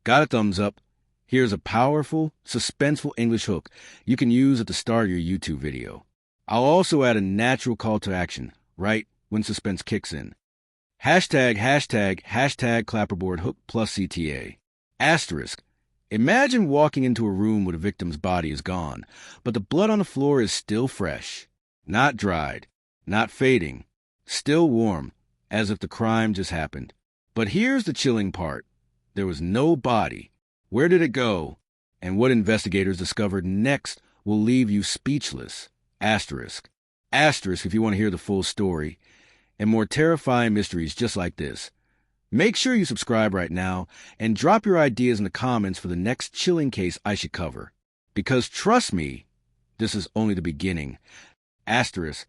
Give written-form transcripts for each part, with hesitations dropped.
Got a thumbs up? Here's a powerful, suspenseful English hook you can use at the start of your YouTube video. I'll also add a natural call to action, right when suspense kicks in. Hashtag clapperboard hook plus CTA. Asterisk. Imagine walking into a room where the victim's body is gone, but the blood on the floor is still fresh. Not dried, not fading, still warm, as if the crime just happened. But here's the chilling part. There was no body. Where did it go? And what investigators discovered next will leave you speechless. Asterisk. Asterisk if you want to hear the full story and more terrifying mysteries just like this. Make sure you subscribe right now and drop your ideas in the comments for the next chilling case I should cover. Because trust me, this is only the beginning. Asterisk.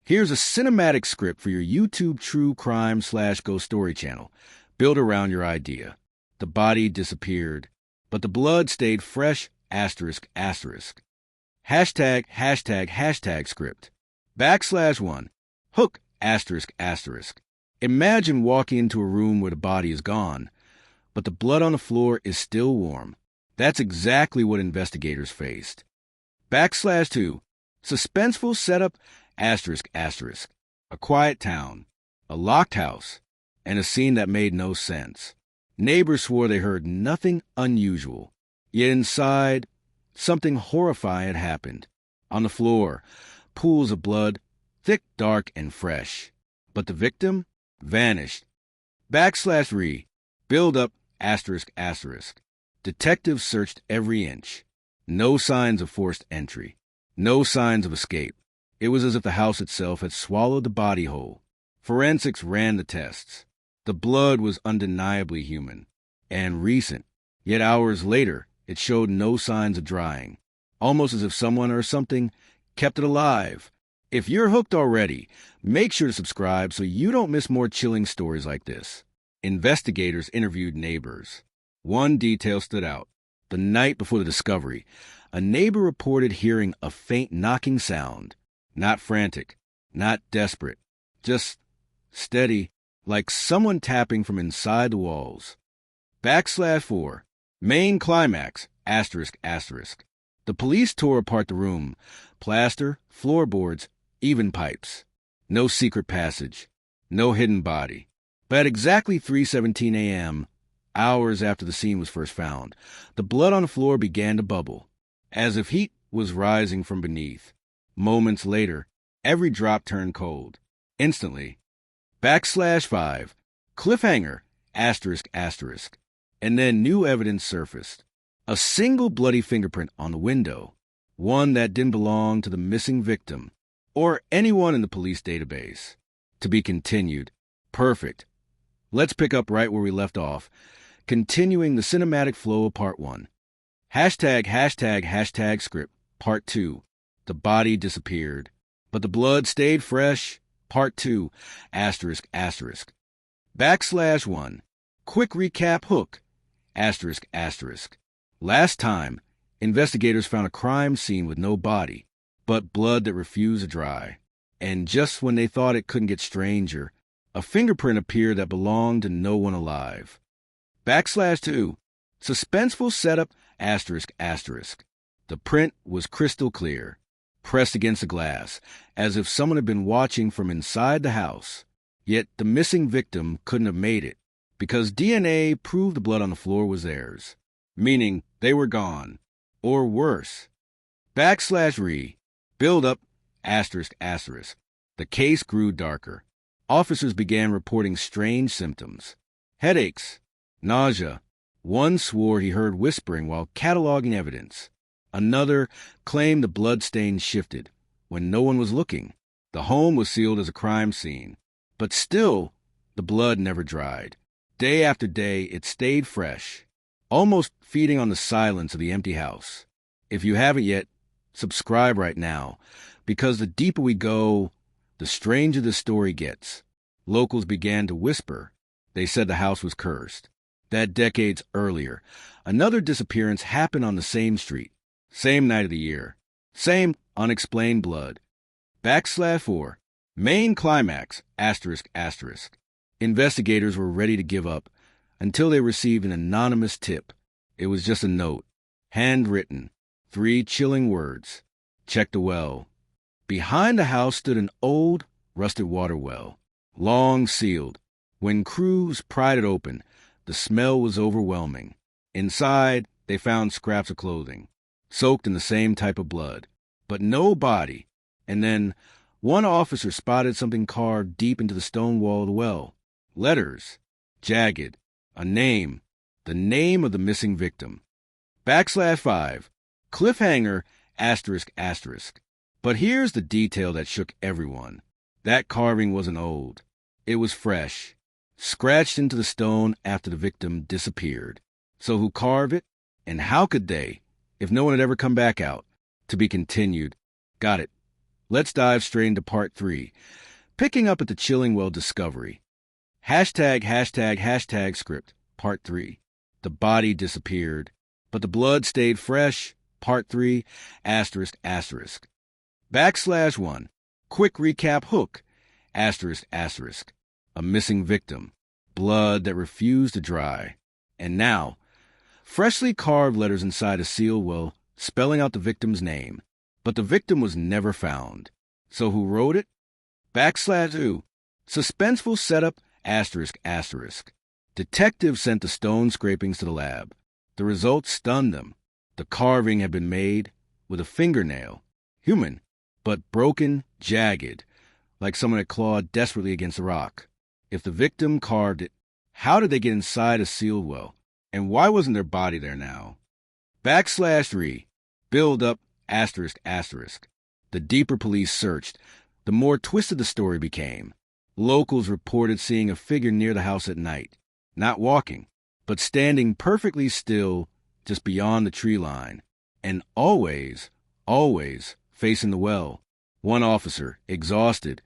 Here's a cinematic script for your YouTube true crime/ghost story channel, built around your idea. The body disappeared, but the blood stayed fresh. Asterisk. Hashtag script. \1. Hook. Asterisk. Imagine walking into a room where the body is gone, but the blood on the floor is still warm. That's exactly what investigators faced. \2. Suspenseful setup. Asterisk. A quiet town, a locked house, and a scene that made no sense. Neighbors swore they heard nothing unusual. Yet inside, something horrifying had happened. On the floor, pools of blood, thick, dark, and fresh. But the victim vanished. \re. Build up. Asterisk. Detectives searched every inch. No signs of forced entry. No signs of escape. It was as if the house itself had swallowed the body whole. Forensics ran the tests. The blood was undeniably human and recent, yet hours later, it showed no signs of drying, almost as if someone or something kept it alive. If you're hooked already, make sure to subscribe so you don't miss more chilling stories like this. Investigators interviewed neighbors. One detail stood out. The night before the discovery, a neighbor reported hearing a faint knocking sound. Not frantic, not desperate, just steady, like someone tapping from inside the walls. \4. Main climax. Asterisk. The police tore apart the room. Plaster, floorboards, even pipes. No secret passage. No hidden body. But at exactly 3:17 a.m., hours after the scene was first found, the blood on the floor began to bubble, as if heat was rising from beneath. Moments later, every drop turned cold. Instantly. \5. Cliffhanger. Asterisk. And then new evidence surfaced. A single bloody fingerprint on the window. One that didn't belong to the missing victim or anyone in the police database. To be continued. Perfect. Let's pick up right where we left off, continuing the cinematic flow of part 1. Hashtag script. Part 2. The body disappeared, but the blood stayed fresh. Part 2. Asterisk. \1. Quick recap hook. Asterisk. Last time, investigators found a crime scene with no body, but blood that refused to dry. And just when they thought it couldn't get stranger, a fingerprint appeared that belonged to no one alive. \2. Suspenseful setup. Asterisk. The print was crystal clear, pressed against the glass, as if someone had been watching from inside the house. Yet the missing victim couldn't have made it, because DNA proved the blood on the floor was theirs, meaning they were gone. Or worse. \re. Build up. Asterisk. The case grew darker. Officers began reporting strange symptoms. Headaches, nausea. One swore he heard whispering while cataloging evidence. Another claimed the bloodstains shifted when no one was looking. The home was sealed as a crime scene, but still, the blood never dried. Day after day, it stayed fresh, almost feeding on the silence of the empty house. If you haven't yet, subscribe right now, because the deeper we go, the stranger the story gets. Locals began to whisper. They said the house was cursed. That decades earlier, another disappearance happened on the same street, same night of the year, same unexplained blood. \4. Main climax. Investigators were ready to give up. until they received an anonymous tip. It was just a note, handwritten, 3 chilling words. Check the well. Behind the house stood an old, rusted water well, long sealed. When crews pried it open, the smell was overwhelming. Inside, they found scraps of clothing, soaked in the same type of blood, but no body. And then one officer spotted something carved deep into the stone wall of the well. Letters, jagged, a name, the name of the missing victim. /5, cliffhanger, ***. But here's the detail that shook everyone. That carving wasn't old. It was fresh, scratched into the stone after the victim disappeared. So who carved it? And how could they, if no one had ever come back out? To be continued. Got it. Let's dive straight into part 3, picking up at the Chillingwell discovery. ## script, part 3. The body disappeared, but the blood stayed fresh, part 3, ***. /1, quick recap hook, ***. A missing victim, blood that refused to dry. And now, freshly carved letters inside a seal well spelling out the victim's name. But the victim was never found. So who wrote it? /2, suspenseful setup, ***. Detectives sent the stone scrapings to the lab. The results stunned them. The carving had been made with a fingernail, human, but broken, jagged, like someone had clawed desperately against a rock. If the victim carved it, how did they get inside a sealed well? And why wasn't their body there now? /3, build up, ***. The deeper police searched, the more twisted the story became. Locals reported seeing a figure near the house at night, not walking, but standing perfectly still just beyond the tree line, and always facing the well. One officer, exhausted,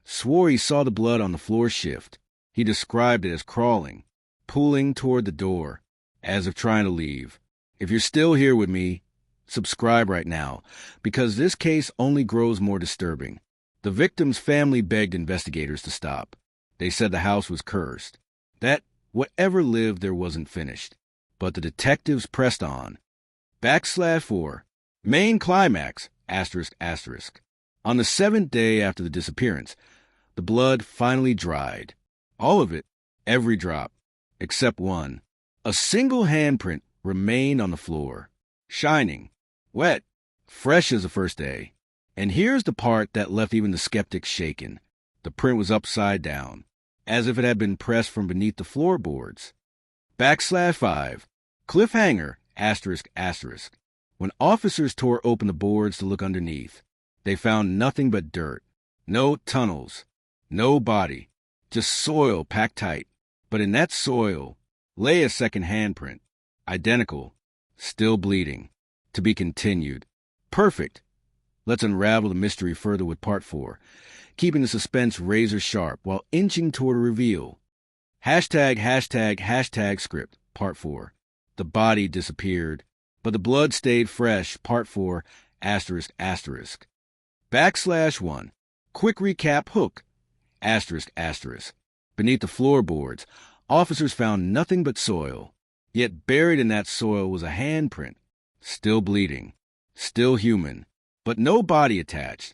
swore he saw the blood on the floor shift. He described it as crawling, pulling toward the door, as if trying to leave. If you're still here with me, subscribe right now, because this case only grows more disturbing. The victim's family begged investigators to stop. They said the house was cursed, that whatever lived there wasn't finished. But the detectives pressed on. /4, main climax, ***. On the 7th day after the disappearance, the blood finally dried. All of it, every drop, except one. A single handprint remained on the floor, shining, wet, fresh as the first day. And here's the part that left even the skeptics shaken. The print was upside down, as if it had been pressed from beneath the floorboards. /5, cliffhanger, ***. When officers tore open the boards to look underneath, they found nothing but dirt. No tunnels, no body, just soil packed tight. But in that soil lay a second handprint, identical, still bleeding. To be continued. Perfect. Let's unravel the mystery further with part 4, keeping the suspense razor sharp while inching toward a reveal. ## script, part 4. The body disappeared, but the blood stayed fresh, part 4, ***. /1, quick recap hook, ***. Beneath the floorboards, officers found nothing but soil. Yet buried in that soil was a handprint, still bleeding, still human, but no body attached.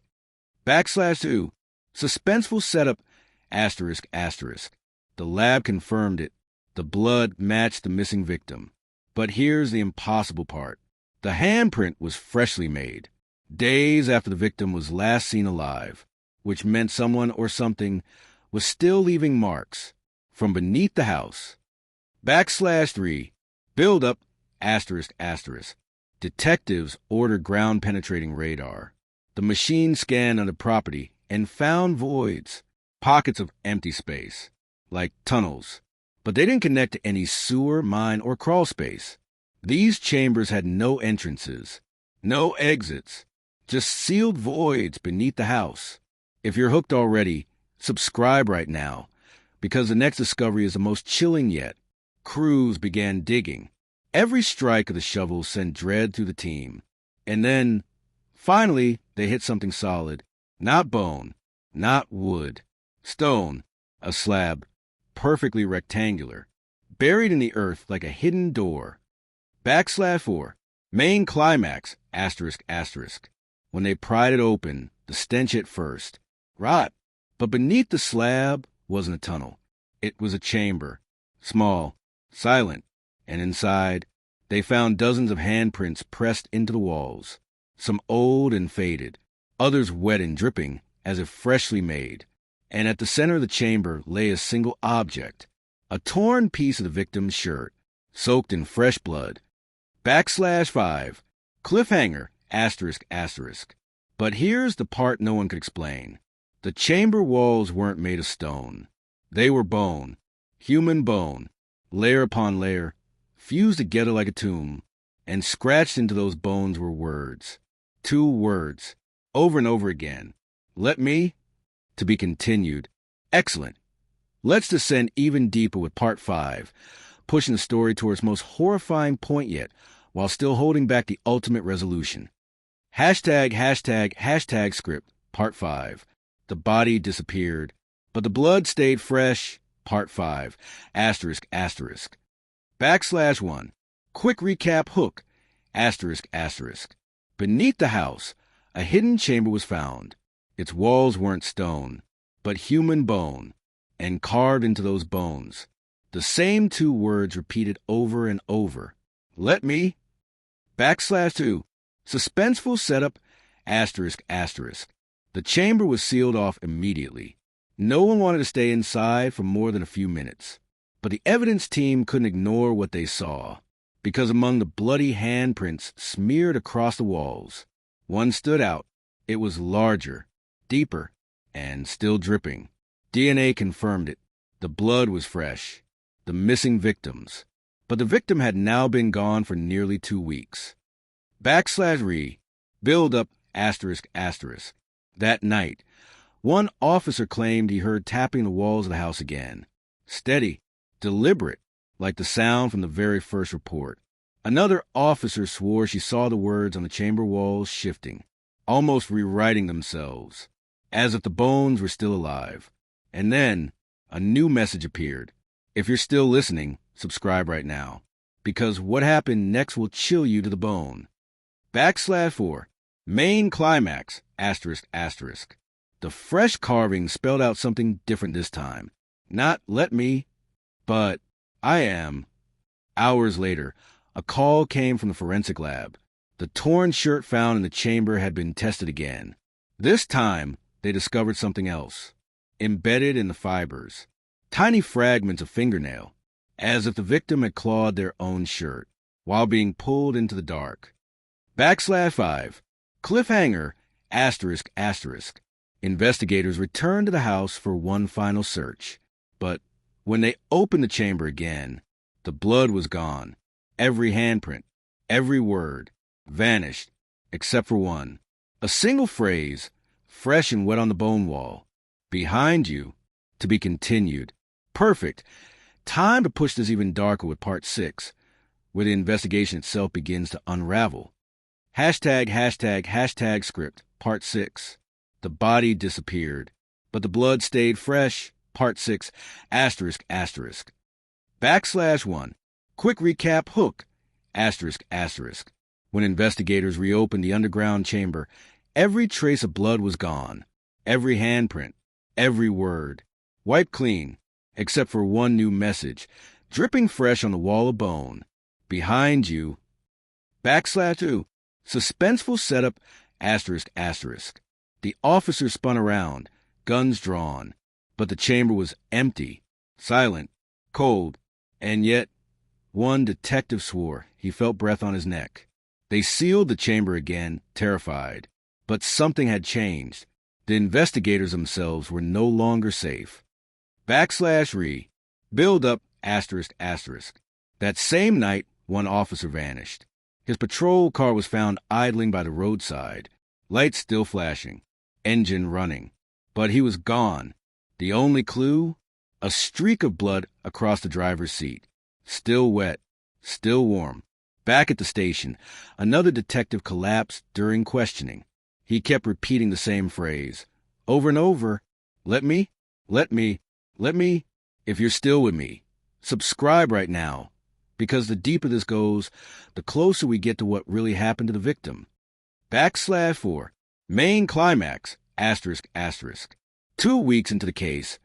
/2, suspenseful setup, ***. The lab confirmed it. The blood matched the missing victim. But here's the impossible part. The handprint was freshly made, days after the victim was last seen alive, which meant someone or something was still leaving marks from beneath the house. /3, build up, ***. Detectives ordered ground-penetrating radar. The machine scanned on the property and found voids, pockets of empty space, like tunnels. But they didn't connect to any sewer, mine, or crawl space. These chambers had no entrances, no exits, just sealed voids beneath the house. If you're hooked already, subscribe right now, because the next discovery is the most chilling yet. Crews began digging. Every strike of the shovel sent dread through the team. And then, finally, they hit something solid. Not bone, not wood. Stone, a slab, perfectly rectangular, buried in the earth like a hidden door. /4, main climax, ***. When they pried it open, the stench at first. Rot. But beneath the slab wasn't a tunnel. It was a chamber. Small, silent, and inside, they found dozens of handprints pressed into the walls. Some old and faded, others wet and dripping, as if freshly made. And at the center of the chamber lay a single object, a torn piece of the victim's shirt, soaked in fresh blood. /5, cliffhanger, ***. But here's the part no one could explain. The chamber walls weren't made of stone. They were bone, human bone, layer upon layer, fused together like a tomb, and scratched into those bones were words. 2 words, over and over again. Let me, to be continued. Excellent. Let's descend even deeper with part 5, pushing the story to its most horrifying point yet, while still holding back the ultimate resolution. ### script, part 5. The body disappeared, but the blood stayed fresh, part 5, ***. /1, quick recap hook, ***. Beneath the house, a hidden chamber was found. Its walls weren't stone, but human bone, and carved into those bones, the same 2 words repeated over and over. Let me. /2, suspenseful setup, ***. The chamber was sealed off immediately. No one wanted to stay inside for more than a few minutes. But the evidence team couldn't ignore what they saw, because among the bloody handprints smeared across the walls, one stood out. It was larger, deeper, and still dripping. DNA confirmed it. The blood was fresh. The missing victims. But the victim had now been gone for nearly 2 weeks. /re, build up, ***. That night, one officer claimed he heard tapping the walls of the house again. Steady, deliberate, like the sound from the very first report. Another officer swore she saw the words on the chamber walls shifting, almost rewriting themselves, as if the bones were still alive. And then, a new message appeared. If you're still listening, subscribe right now, because what happened next will chill you to the bone. /4, main climax, ***. The fresh carving spelled out something different this time. Not let me, but I am. Hours later, a call came from the forensic lab. The torn shirt found in the chamber had been tested again. This time, they discovered something else. Embedded in the fibers. Tiny fragments of fingernail, as if the victim had clawed their own shirt, while being pulled into the dark. /5, cliffhanger, ***. Investigators returned to the house for one final search. But when they opened the chamber again, the blood was gone. Every handprint, every word, vanished, except for one. A single phrase, fresh and wet on the bone wall. Behind you, to be continued. Perfect. Time to push this even darker with part 6, where the investigation itself begins to unravel. ### script, part 6. The body disappeared, but the blood stayed fresh, part 6, ***. /1, quick recap hook, ***. When investigators reopened the underground chamber, every trace of blood was gone. Every handprint, every word, wiped clean, except for one new message, dripping fresh on the wall of bone. Behind you. /2, suspenseful setup, ***. The officer spun around, guns drawn, but the chamber was empty, silent, cold, and yet, one detective swore he felt breath on his neck. They sealed the chamber again, terrified, but something had changed. The investigators themselves were no longer safe. /re, build up, ***. That same night, one officer vanished. His patrol car was found idling by the roadside, lights still flashing, engine running. But he was gone. The only clue? A streak of blood across the driver's seat. Still wet, still warm. Back at the station, another detective collapsed during questioning. He kept repeating the same phrase, over and over. Let me, let me, let me, if you're still with me, Subscribe right now, because the deeper this goes, the closer we get to what really happened to the victim. /4. Main climax, ***. 2 weeks into the case,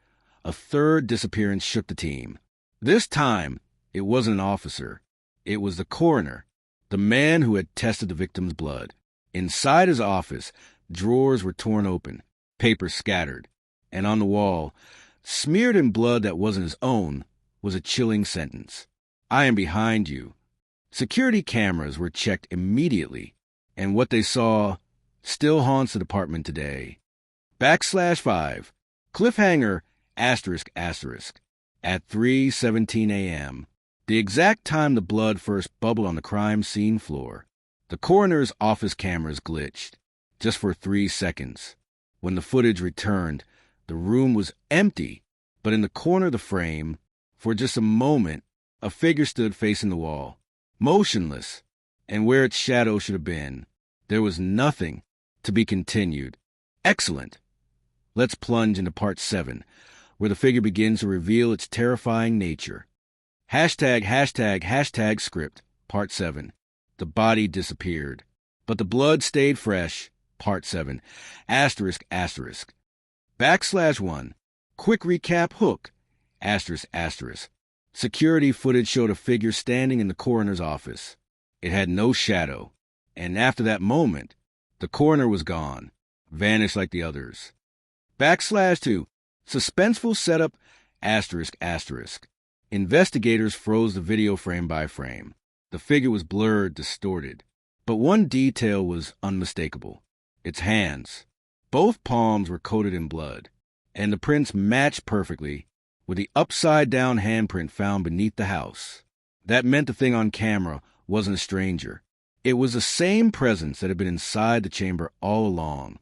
a third disappearance shook the team. This time, it wasn't an officer. It was the coroner, the man who had tested the victim's blood. Inside his office, drawers were torn open, papers scattered, and on the wall, smeared in blood that wasn't his own, was a chilling sentence. "I am behind you." Security cameras were checked immediately, and what they saw still haunts the department today. /5. Cliffhanger, ***. At 3:17 a.m., the exact time the blood first bubbled on the crime scene floor, the coroner's office cameras glitched, just for 3 seconds. When the footage returned, the room was empty, but in the corner of the frame, for just a moment, a figure stood facing the wall, motionless, and where its shadow should have been, there was nothing. To be continued. Excellent. Let's plunge into part 7, where the figure begins to reveal its terrifying nature. ### script, part 7. The body disappeared, but the blood stayed fresh, part 7. ***. /1. Quick recap hook, ***. Security footage showed a figure standing in the coroner's office. It had no shadow, and after that moment, the coroner was gone, vanished like the others. /2. Suspenseful setup, ***. Investigators froze the video frame by frame. The figure was blurred, distorted. But one detail was unmistakable. Its hands. Both palms were coated in blood, and the prints matched perfectly with the upside-down handprint found beneath the house. That meant the thing on camera wasn't a stranger. It was the same presence that had been inside the chamber all along.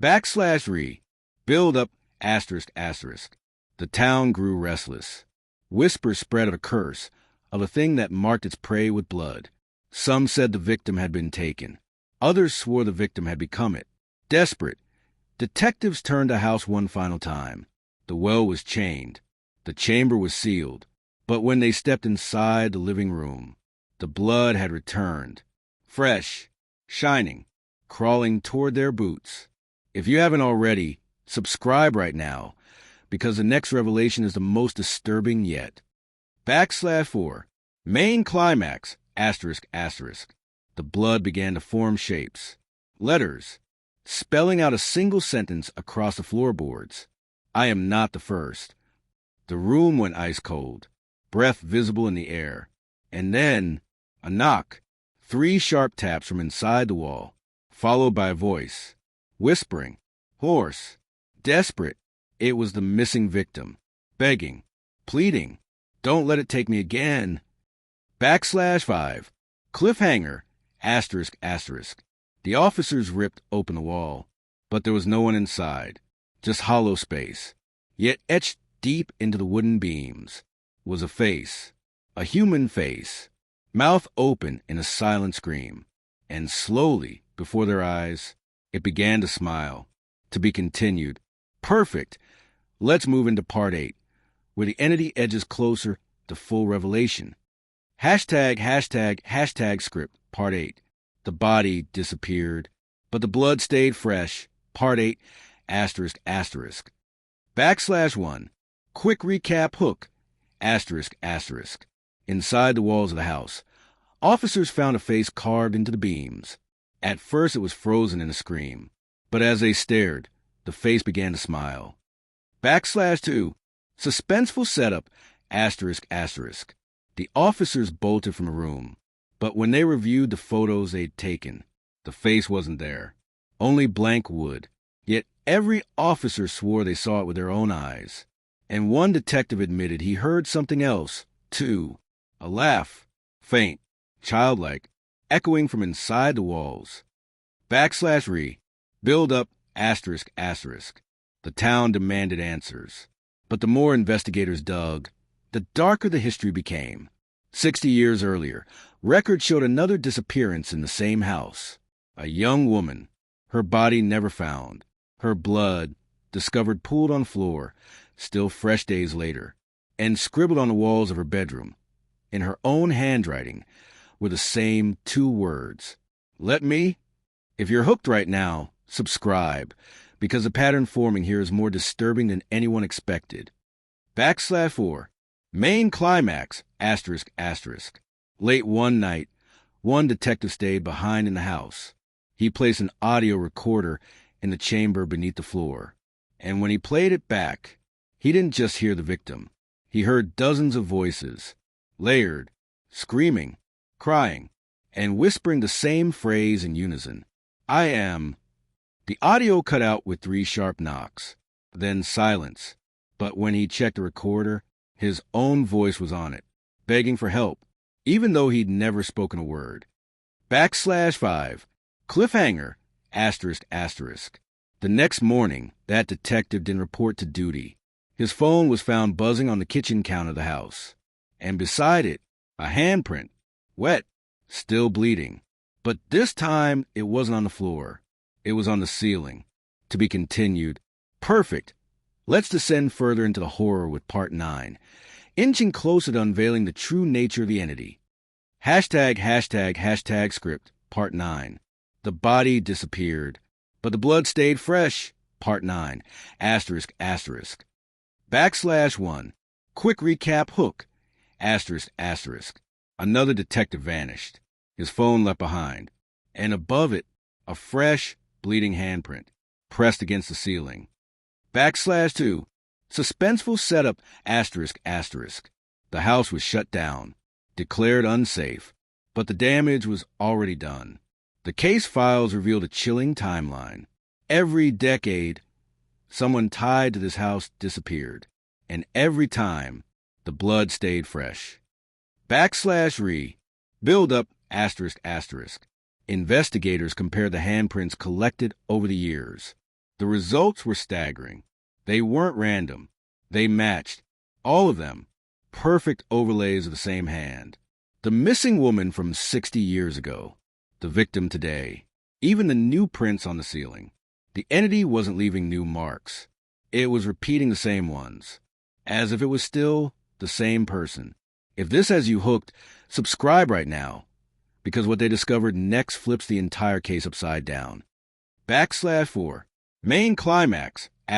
/3. Build up, ***. The town grew restless. Whispers spread of a curse, of a thing that marked its prey with blood. Some said the victim had been taken. Others swore the victim had become it. Desperate, detectives turned the house one final time. The well was chained. The chamber was sealed. But when they stepped inside the living room, the blood had returned. Fresh, shining, crawling toward their boots. If you haven't already, subscribe right now, because the next revelation is the most disturbing yet. /4. Main climax, ***. The blood began to form shapes. Letters, spelling out a single sentence across the floorboards. "I am not the first." The room went ice cold, breath visible in the air. And then, a knock. 3 sharp taps from inside the wall, followed by a voice. Whispering, hoarse, desperate. It was the missing victim, begging, pleading, "Don't let it take me again." /5. Cliffhanger, ***. The officers ripped open the wall, but there was no one inside, just hollow space. Yet etched deep into the wooden beams was a face, a human face, mouth open in a silent scream. And slowly, before their eyes, it began to smile. To be continued. Perfect. Let's move into part 8, where the entity edges closer to full revelation. ## script, part 8. The body disappeared, but the blood stayed fresh, part 8, ***. /1. Quick recap hook, ***. Inside the walls of the house, officers found a face carved into the beams. At first it was frozen in a scream, but as they stared, the face began to smile. /2. Suspenseful setup, ***. The officers bolted from the room, but when they reviewed the photos they'd taken, the face wasn't there. Only blank wood. Yet every officer swore they saw it with their own eyes. And one detective admitted he heard something else, too. A laugh, faint, childlike, echoing from inside the walls. /re. Build up, ***. The town demanded answers. But the more investigators dug, the darker the history became. 60 years earlier, records showed another disappearance in the same house. A young woman, her body never found. Her blood, discovered pooled on floor, still fresh days later. and scribbled on the walls of her bedroom, in her own handwriting, were the same 2 words. Let me? If you're hooked right now, subscribe, because the pattern forming here is more disturbing than anyone expected. /4, main climax, ***. Late one night, one detective stayed behind in the house. He placed an audio recorder in the chamber beneath the floor, and when he played it back, he didn't just hear the victim. He heard dozens of voices, layered, screaming, crying, and whispering the same phrase in unison. I am. The audio cut out with 3 sharp knocks, then silence. But when he checked the recorder, his own voice was on it, begging for help, even though he'd never spoken a word. /5, cliffhanger, ***. The next morning, that detective didn't report to duty. His phone was found buzzing on the kitchen counter of the house, and beside it, a handprint, wet, still bleeding. But this time, it wasn't on the floor. It was on the ceiling. To be continued. Perfect. Let's descend further into the horror with Part 9, inching closer to unveiling the true nature of the entity. ### script, Part 9. The body disappeared, but the blood stayed fresh, Part 9, ***. /1, quick recap hook, ***. Another detective vanished. His phone left behind, and above it, a fresh, bleeding handprint, pressed against the ceiling. /2, suspenseful setup, ***. The house was shut down, declared unsafe, but the damage was already done. The case files revealed a chilling timeline. Every decade, someone tied to this house disappeared, and every time, the blood stayed fresh. /re, build up, ***. Investigators compared the handprints collected over the years. The results were staggering. They weren't random. They matched, all of them, perfect overlays of the same hand. The missing woman from 60 years ago, the victim today, even the new prints on the ceiling. The entity wasn't leaving new marks. It was repeating the same ones, as if it was still the same person. If this has you hooked, subscribe right now, because what they discovered next flips the entire case upside down. /4, main climax, ***.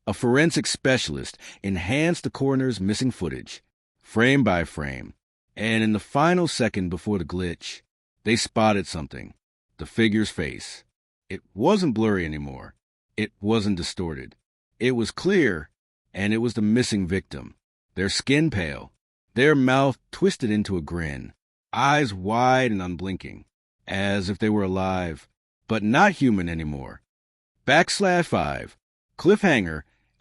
A forensic specialist enhanced the coroner's missing footage, frame by frame, and in the final second before the glitch, they spotted something, the figure's face. It wasn't blurry anymore. It wasn't distorted. It was clear, and it was the missing victim. Their skin pale, their mouth twisted into a grin, eyes wide and unblinking, as if they were alive, but not human anymore. /5, cliffhanger, ***.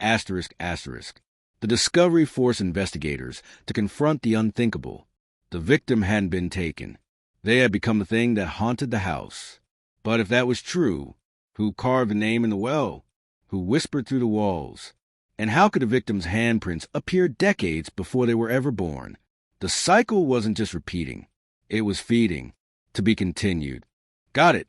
The discovery forced investigators to confront the unthinkable. The victim hadn't been taken. They had become the thing that haunted the house. But if that was true, who carved the name in the well? Who whispered through the walls? And how could the victim's handprints appear decades before they were ever born? The cycle wasn't just repeating. It was feeding. To be continued. Got it.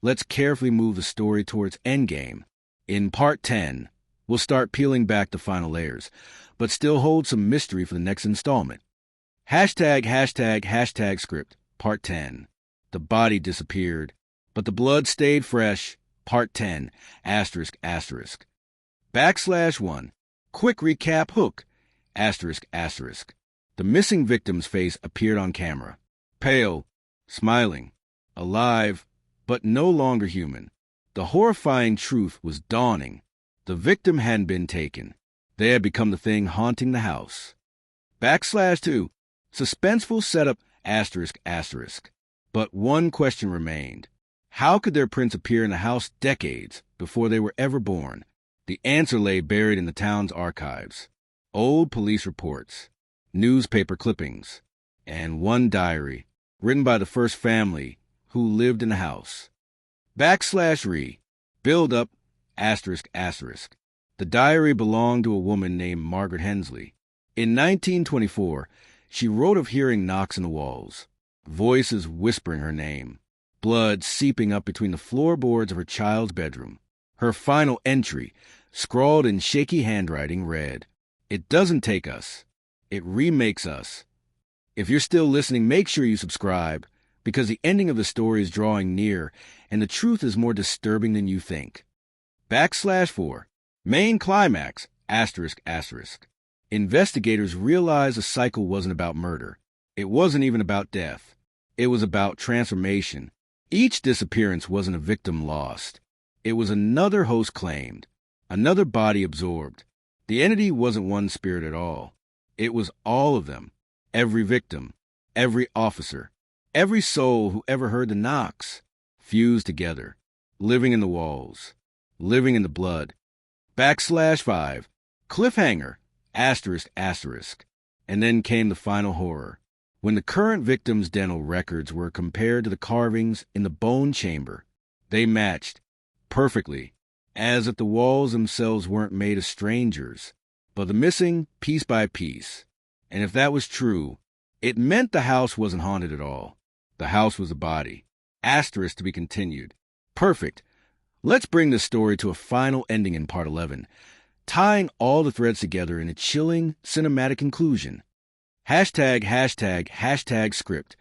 Let's carefully move the story towards endgame. In Part 10, we'll start peeling back the final layers, but still hold some mystery for the next installment. ### script, Part 10. The body disappeared, but the blood stayed fresh, Part 10, ***. /1, quick recap hook, ***. The missing victim's face appeared on camera. Pale, smiling, alive, but no longer human. The horrifying truth was dawning. The victim hadn't been taken. They had become the thing haunting the house. /2, suspenseful setup, ***. But one question remained. How could their prints appear in the house decades before they were ever born? The answer lay buried in the town's archives. Old police reports, newspaper clippings, and one diary written by the first family who lived in the house. /re, build up, ***. The diary belonged to a woman named Margaret Hensley. In 1924, she wrote of hearing knocks in the walls, voices whispering her name, blood seeping up between the floorboards of her child's bedroom. Her final entry, scrawled in shaky handwriting, read, It doesn't take us. It remakes us. If you're still listening, make sure you subscribe, because the ending of the story is drawing near, and the truth is more disturbing than you think. /4. Main climax, ***. Investigators realized the cycle wasn't about murder. It wasn't even about death. It was about transformation. Each disappearance wasn't a victim lost. It was another host claimed, another body absorbed. The entity wasn't one spirit at all. It was all of them. Every victim, every officer, every soul who ever heard the knocks, fused together, living in the walls, living in the blood. /5. Cliffhanger, ***. And then came the final horror, when the current victims' dental records were compared to the carvings in the bone chamber. They matched perfectly, as if the walls themselves weren't made of strangers, but the missing piece by piece. And if that was true, it meant the house wasn't haunted at all. The house was a body. Asterisk to be continued. Perfect. Let's bring this story to a final ending in part 11, tying all the threads together in a chilling cinematic conclusion. ## script.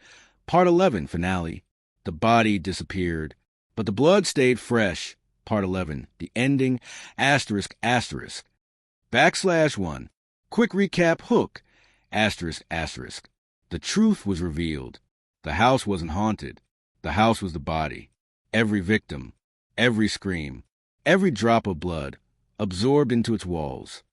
Part 11 finale. The body disappeared, but the blood stayed fresh. Part 11. The ending. ***. /1. Quick recap hook. ***. The truth was revealed. The house wasn't haunted. The house was the body. Every victim, every scream, every drop of blood absorbed into its walls.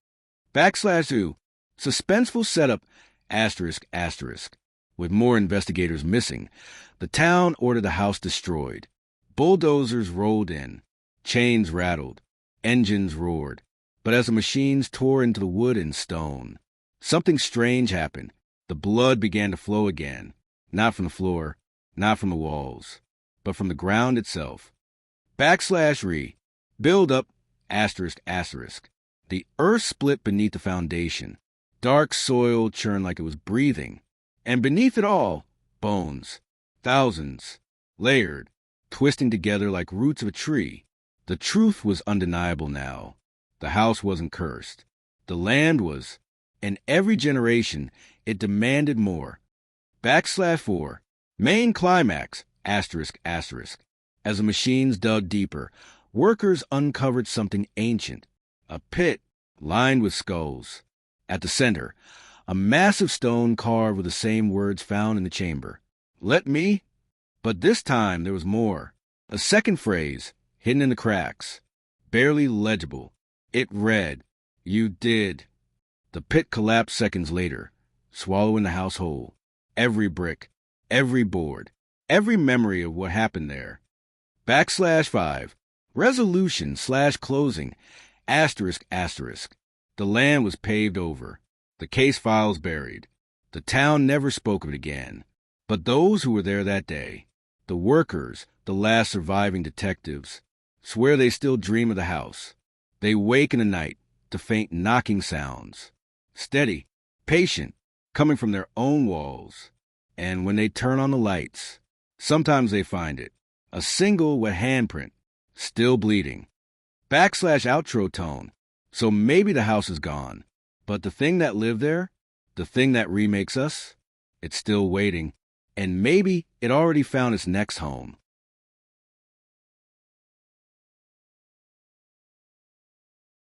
/2. Suspenseful setup. ***. With more investigators missing, the town ordered the house destroyed. Bulldozers rolled in. Chains rattled. Engines roared. But as the machines tore into the wood and stone, something strange happened. The blood began to flow again, not from the floor, not from the walls, but from the ground itself. /re. Build up. ***. The earth split beneath the foundation. Dark soil churned like it was breathing. And beneath it all, bones. Thousands. Layered. Twisting together like roots of a tree. The truth was undeniable now. The house wasn't cursed. The land was. And every generation, it demanded more. /4. Main climax. ***. As the machines dug deeper, workers uncovered something ancient. A pit lined with skulls. At the center, a massive stone carved with the same words found in the chamber. Let me. But this time there was more. A second phrase, hidden in the cracks. Barely legible. It read, "You did." The pit collapsed seconds later, swallowing the house whole. Every brick, every board, every memory of what happened there. /5. Resolution/closing. ***. The land was paved over. The case files buried. The town never spoke of it again. But those who were there that day, the workers, the last surviving detectives, swear they still dream of the house. They wake in the night to faint knocking sounds. Steady, patient, coming from their own walls. And when they turn on the lights, sometimes they find it. A single wet handprint, still bleeding. /outro tone. So maybe the house is gone. But the thing that lived there, the thing that remakes us, it's still waiting. And maybe it already found its next home.